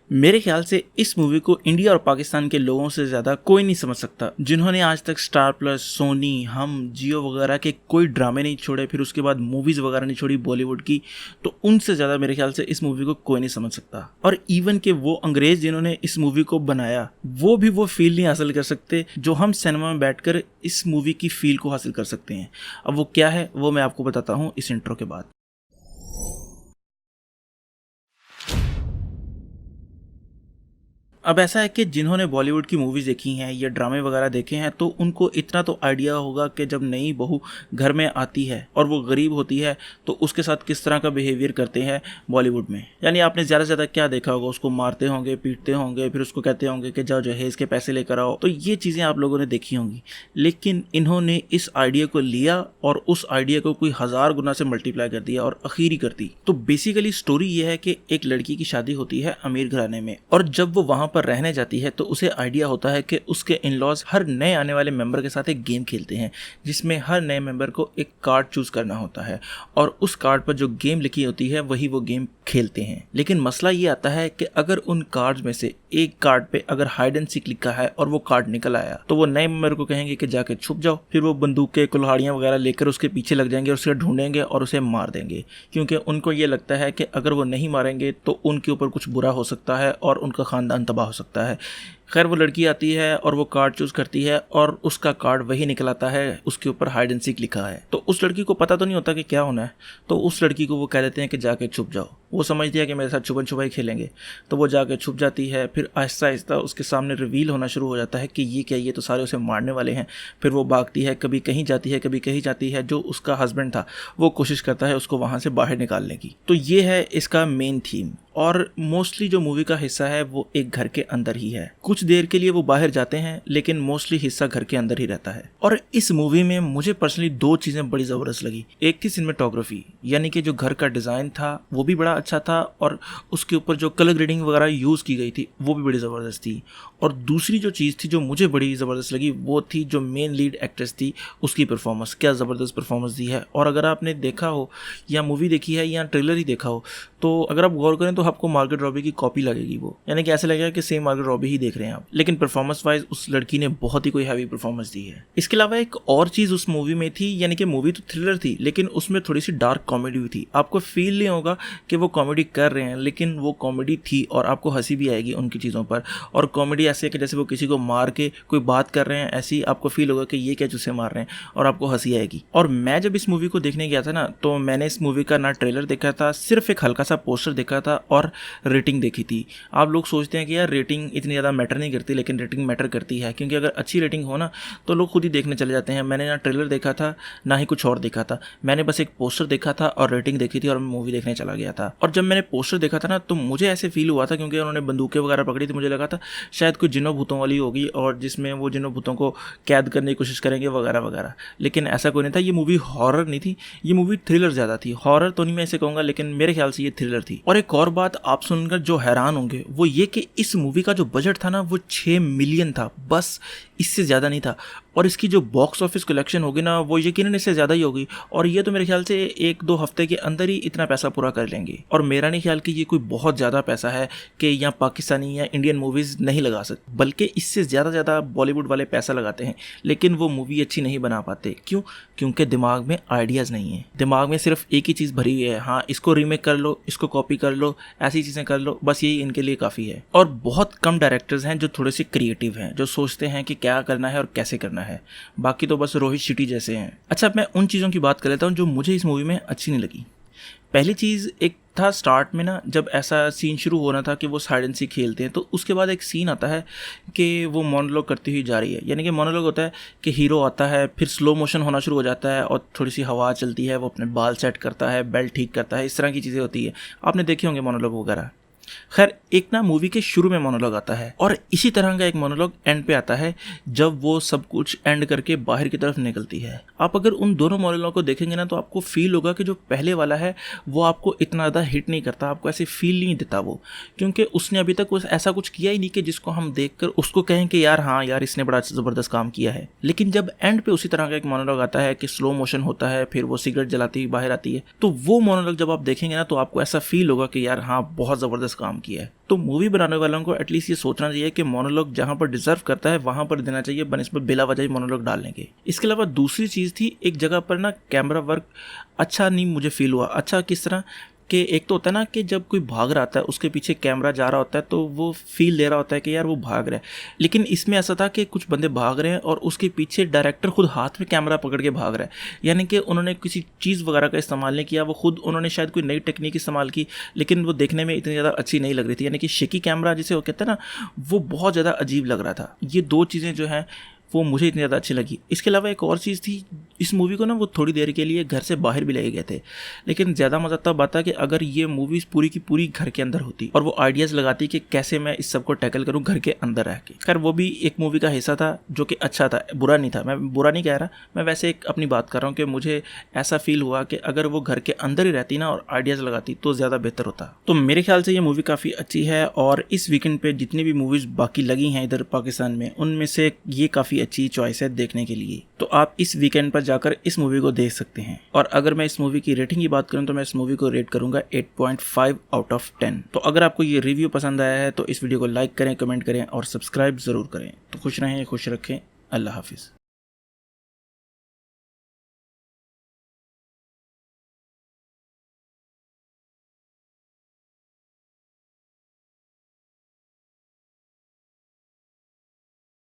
मेरे ख्याल से इस मूवी को इंडिया और पाकिस्तान के लोगों से ज़्यादा कोई नहीं समझ सकता। जिन्होंने आज तक स्टार प्लस, सोनी, हम, जियो वगैरह के कोई ड्रामे नहीं छोड़े, फिर उसके बाद मूवीज़ वगैरह नहीं छोड़ी बॉलीवुड की, तो उनसे ज़्यादा मेरे ख्याल से इस मूवी को कोई नहीं समझ सकता। और इवन के वो अंग्रेज़ जिन्होंने इस मूवी को बनाया, वो भी वो फील नहीं हासिल कर सकते जो हम सिनेमा में बैठकर इस मूवी की फील को हासिल कर सकते हैं। अब वो क्या है वो मैं आपको बताता हूँ इस इंट्रो के बाद। अब ऐसा है कि जिन्होंने बॉलीवुड की मूवीज़ देखी हैं या ड्रामे वगैरह देखे हैं तो उनको इतना तो आइडिया होगा कि जब नई बहू घर में आती है और वो गरीब होती है तो उसके साथ किस तरह का बिहेवियर करते हैं बॉलीवुड में। यानी आपने ज़्यादा से ज़्यादा क्या देखा होगा, उसको मारते होंगे, पीटते होंगे, फिर उसको कहते होंगे कि जाओ जहेज के पैसे लेकर आओ। तो ये चीज़ें आप लोगों ने देखी होंगी, लेकिन इन्होंने इस आइडिया को लिया और उस आइडिया को कोई 1000 गुना से मल्टीप्लाई कर दिया और अखीरी कर दी। तो बेसिकली स्टोरी ये है कि एक लड़की की शादी होती है अमीर घराने में, और जब वो वहाँ पर रहने जाती है तो उसे आइडिया होता है कि उसके इन-लॉज हर नए आने वाले मेंबर के साथ एक गेम खेलते हैं जिसमें हर नए मेंबर को एक कार्ड चूज करना होता है और उस कार्ड पर जो गेम लिखी होती है वही वो गेम खेलते हैं। लेकिन मसला ये आता है कि अगर उन कार्ड्स में से एक कार्ड पे अगर हाइड एंड सीक लिखा है और वो कार्ड निकल आया तो वो नए मेंबर को कहेंगे कि जाके छुप जाओ। फिर वो बंदूकें, कुल्हाड़ियां वगैरह लेकर उसके पीछे लग जाएंगे और उसे ढूंढेंगे और उसे मार देंगे, क्योंकि उनको ये लगता है कि अगर वो नहीं मारेंगे तो उनके ऊपर कुछ बुरा हो सकता है और उनका खानदान तबाह हो सकता है। खैर वो लड़की आती है और वो कार्ड चूज करती है और उसका कार्ड वही निकल आता है, उसके ऊपर हाइड एंड सीक लिखा है। तो उस लड़की को पता तो नहीं होता कि क्या होना है, तो उस लड़की को वो कह देते हैं कि जाके छुप जाओ। वो समझती है कि मेरे साथ छुपन छुपाई खेलेंगे, तो वो जाके छुप जाती है। फिर आहिस्ता आहिस्ता उसके सामने रिवील होना शुरू हो जाता है कि ये क्या, ये तो सारे उसे मारने वाले हैं। फिर वो भागती है, कभी कहीं जाती है, कभी कहीं जाती है। जो उसका हस्बैंड था वो कोशिश करता है उसको वहाँ से बाहर निकालने की। तो ये है इसका मेन थीम। और मोस्टली जो मूवी का हिस्सा है वो एक घर के अंदर ही है। कुछ देर के लिए वो बाहर जाते हैं लेकिन मोस्टली हिस्सा घर के अंदर ही रहता है। और इस मूवी में मुझे पर्सनली 2 चीज़ें बड़ी ज़बरदस्त लगी। एक थी सिनेमेटोग्राफी, यानी कि जो घर का डिज़ाइन था वो भी बड़ा अच्छा था और उसके ऊपर जो कलर ग्रेडिंग वगैरह यूज़ की गई थी वो भी बड़ी ज़बरदस्त थी। और दूसरी जो चीज़ थी जो मुझे बड़ी ज़बरदस्त लगी वो थी जो मेन लीड एक्ट्रेस थी उसकी परफॉर्मेंस। क्या ज़बरदस्त परफॉर्मेंस दी है। और अगर आपने देखा हो या मूवी देखी है या ट्रेलर ही देखा हो तो अगर आप गौर करें तो आपको मार्गरेट रॉबी की कॉपी लगेगी वो, यानी कि ऐसा लगेगा कि सेम मार्गरेट रॉबी ही देख रहे हैं आप। लेकिन परफॉर्मेंस वाइज उस लड़की ने बहुत ही कोई हैवी परफॉर्मेंस दी है। इसके अलावा एक और चीज़ उस मूवी में थी, यानी कि मूवी तो थ्रिलर थी लेकिन उसमें थोड़ी सी डार्क कॉमेडी भी थी। आपको फील नहीं होगा कि वो कॉमेडी कर रहे हैं, लेकिन वो कॉमेडी थी और आपको हंसी भी आएगी उनकी चीज़ों पर। और कॉमेडी ऐसे है कि जैसे वो किसी को मार के कोई बात कर रहे हैं, ऐसी आपको फील होगा कि ये क्या जिसे मार रहे हैं, और आपको हंसी आएगी। और मैं जब इस मूवी को देखने गया था ना तो मैंने इस मूवी का ना ट्रेलर देखा था, सिर्फ एक हल्का सा पोस्टर देखा था और रेटिंग देखी थी। आप लोग सोचते हैं कि यार रेटिंग इतनी ज़्यादा मैटर नहीं करती, लेकिन रेटिंग मैटर करती है, क्योंकि अगर अच्छी रेटिंग हो ना तो लोग खुद ही देखने चले जाते हैं। मैंने ना ट्रेलर देखा था ना ही कुछ और देखा था, मैंने बस एक पोस्टर देखा था और रेटिंग देखी थी और मैं मूवी देखने चला गया था। और जब मैंने पोस्टर देखा था ना तो मुझे ऐसे फील हुआ था, क्योंकि उन्होंने बंदूकें वगैरह पकड़ी थी, मुझे लगा था शायद कोई जिनों भूतों वाली होगी और जिसमें वो जिनों भूतों को कैद करने की कोशिश करेंगे वगैरह वगैरह। लेकिन ऐसा कोई नहीं था। ये मूवी हॉरर नहीं थी, ये मूवी थ्रिलर ज़्यादा थी। हॉरर तो नहीं मैं इसे कहूँगा, लेकिन मेरे ख्याल से ये थ्रिलर थी। और एक और बात आप सुनकर जो हैरान होंगे वो ये कि इस मूवी का जो बजट था ना वो 6 मिलियन था, बस इससे ज़्यादा नहीं था। और इसकी जो बॉक्स ऑफिस कलेक्शन होगी ना वो यकीनन इससे ज़्यादा ही होगी। और ये तो मेरे ख्याल से 1-2 हफ्ते के अंदर ही इतना पैसा पूरा कर लेंगे। और मेरा नहीं ख्याल कि ये कोई बहुत ज़्यादा पैसा है कि यहाँ पाकिस्तानी या इंडियन मूवीज़ नहीं लगा सकते, बल्कि इससे ज़्यादा बॉलीवुड वाले पैसा लगाते हैं लेकिन वो मूवी अच्छी नहीं बना पाते। क्यों? क्योंकि दिमाग में आइडियाज़ नहीं है, दिमाग में सिर्फ एक ही चीज़ भरी हुई है, हाँ इसको रीमेक कर लो, इसको कॉपी कर लो, ऐसी चीज़ें कर लो, बस यही इनके लिए काफ़ी है। और बहुत कम डायरेक्टर्स हैं जो थोड़े से क्रिएटिव हैं, जो सोचते हैं कि क्या करना है और कैसे करना है। बाकी तो बस रोहित शेट्टी जैसे हैं। अच्छा, मैं उन चीज़ों की बात कर लेता हूँ जो मुझे इस मूवी में अच्छी नहीं लगी। पहली चीज़ एक था स्टार्ट में ना जब ऐसा सीन शुरू होना था कि वो हाइड एंड सीक खेलते हैं, तो उसके बाद एक सीन आता है कि वो मोनोलॉग करती हुई जा रही है। यानी कि मोनोलॉग होता है कि हीरो आता है, फिर स्लो मोशन होना शुरू हो जाता है और थोड़ी सी हवा चलती है, वो अपने बाल सेट करता है, बेल्ट ठीक करता है, इस तरह की चीज़ें होती है। आपने देखे होंगे मोनोलॉग वगैरह। खैर, एक ना मूवी के शुरू में मोनोलॉग आता है और इसी तरह का एक मोनोलॉग एंड पे आता है जब वो सब कुछ एंड करके बाहर की तरफ निकलती है। आप अगर उन दोनों मोनोलॉग को देखेंगे ना तो आपको फील होगा कि जो पहले वाला है वो आपको इतना ज़्यादा हिट नहीं करता, आपको ऐसे फील नहीं देता वो, क्योंकि उसने अभी तक ऐसा कुछ किया ही नहीं कि जिसको हम देखकर उसको कहें कि यार हाँ यार इसने बड़ा ज़बरदस्त काम किया है। लेकिन जब एंड पे उसी तरह का एक मोनोलॉग आता है कि स्लो मोशन होता है, फिर वो सिगरेट जलाती हुई बाहर आती है, तो वो मोनोलॉग जब आप देखेंगे ना तो आपको ऐसा फील होगा कि यार हाँ बहुत ज़बरदस्त काम किया है। तो मूवी बनाने वालों को एटलीस्ट ये सोचना चाहिए कि मोनोलॉग जहाँ पर डिजर्व करता है वहाँ पर देना चाहिए, बनिस्बत बिला वजह ही मोनोलॉग डालने के। इसके अलावा दूसरी चीज़ थी, एक जगह पर ना कैमरा वर्क अच्छा नहीं मुझे फील हुआ। अच्छा किस तरह कि एक तो होता है ना कि जब कोई भाग रहा था उसके पीछे कैमरा जा रहा होता है तो वो फील दे रहा होता है कि यार वो भाग रहा है, लेकिन इसमें ऐसा था कि कुछ बंदे भाग रहे हैं और उसके पीछे डायरेक्टर खुद हाथ में कैमरा पकड़ के भाग रहा है, यानी कि उन्होंने किसी चीज़ वगैरह का इस्तेमाल नहीं किया, वो खुद उन्होंने शायद कोई नई टेक्निक इस्तेमाल की, लेकिन वो देखने में इतनी ज़्यादा अच्छी नहीं लग रही थी, यानी कि शेकी कैमरा जिसे वो कहते हैं ना, वो बहुत ज़्यादा अजीब लग रहा था। ये दो चीज़ें जो हैं वो मुझे इतनी ज़्यादा अच्छी लगी। इसके अलावा एक और चीज़ थी, इस मूवी को ना वो थोड़ी देर के लिए घर से बाहर भी ले गए थे, लेकिन ज़्यादा मज़ा तब आता कि अगर ये मूवीज़ पूरी की पूरी घर के अंदर होती और वो आइडियाज़ लगाती कि कैसे मैं इस सब को टैकल करूँ घर के अंदर रह के। खैर वो भी एक मूवी का हिस्सा था जो कि अच्छा था, बुरा नहीं था, मैं बुरा नहीं कह रहा, मैं वैसे एक अपनी बात कर रहा हूँ कि मुझे ऐसा फील हुआ कि अगर वो घर के अंदर ही रहती ना और आइडियाज़ लगाती तो ज़्यादा बेहतर होता। तो मेरे ख्याल से ये मूवी काफ़ी अच्छी है और इस वीकेंड पे जितनी भी मूवीज़ बाकी लगी हैं इधर पाकिस्तान में, उनमें से ये काफ़ी अच्छी चॉइस है देखने के लिए। तो आप इस वीकेंड पर जाकर इस मूवी को देख सकते हैं। और अगर मैं इस मूवी की रेटिंग की बात करूं तो मैं इस मूवी को रेट करूंगा 8.5 आउट ऑफ 10। तो अगर आपको ये रिव्यू पसंद आया है तो इस वीडियो को लाइक करें, कमेंट करें और सब्सक्राइब ज़रूर करें। तो खुश रहें, खुश रखें, अल्लाह हाफिज़।